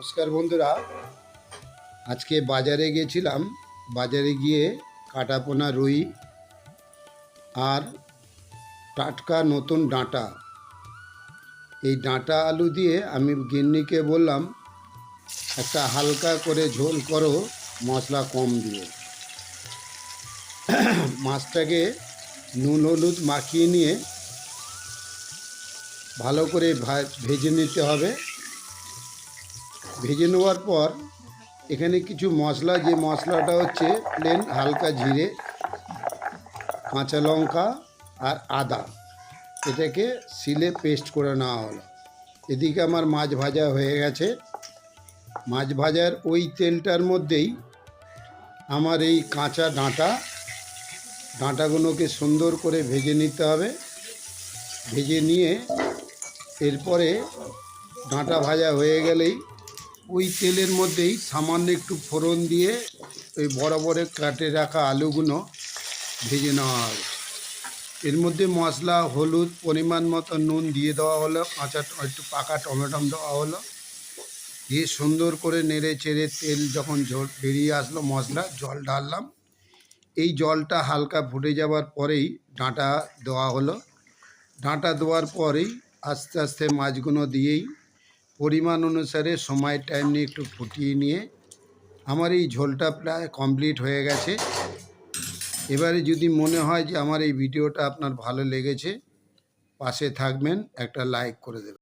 নমস্কার বন্ধুরা, আজকে বাজারে গেছিলাম। বাজারে গিয়ে কাটাপোনা রুই আর টাটকা নতুন ডাঁটা, এই ডাঁটা আলু দিয়ে আমি গিন্নিকে বললাম একটা হালকা করে ঝোল করো, মশলা কম দিয়ে। মাছটাকে নুন হলুদ মাখিয়ে নিয়ে ভালো করে ভেজে নিতে হবে। ভেজে নেওয়ার পর এখানে কিছু মশলা, যে মশলাটা হচ্ছে প্লেন হালকা জিরে, কাঁচা লঙ্কা আর আদা, এটাকে শিলে পেস্ট করে নেওয়া হলো। এদিকে আমার মাছ ভাজা হয়ে গেছে। মাছ ভাজার ওই তেলটার মধ্যেই আমার এই কাঁচা ডাঁটাগুলোকে সুন্দর করে ভেজে নিতে হবে। ভেজে নিয়ে এরপরে ডাঁটা ভাজা হয়ে গেলেই ওই তেলের মধ্যেই সামান্য একটু ফোড়ন দিয়ে ওই বড় বড় কাটে রাখা আলুগুলো ভেজে নেওয়া হবে। এর মধ্যে মশলা, হলুদ, পরিমাণ মতো নুন দিয়ে দেওয়া হলো, একটু পাকা টমেটো দেওয়া হলো। দিয়ে সুন্দর করে নেড়ে চেড়ে তেল যখন বেরিয়ে আসলো, মশলা জল ঢাললাম। এই জলটা হালকা ফুটে যাওয়ার পরেই ডাঁটা দেওয়া হলো। ডাঁটা দেওয়ার পরেই আস্তে আস্তে মাছগুলো দিয়েই পরিমাণ অনুসারে সময় টাইম নিয়ে একটু ফুটিয়ে নিয়ে আমার এই ঝোলটা প্রায় কমপ্লিট হয়ে গেছে। এবারে যদি মনে হয় যে আমার এই ভিডিওটা আপনার ভালো লেগেছে, পাশে থাকবেন, একটা লাইক করে দেবেন।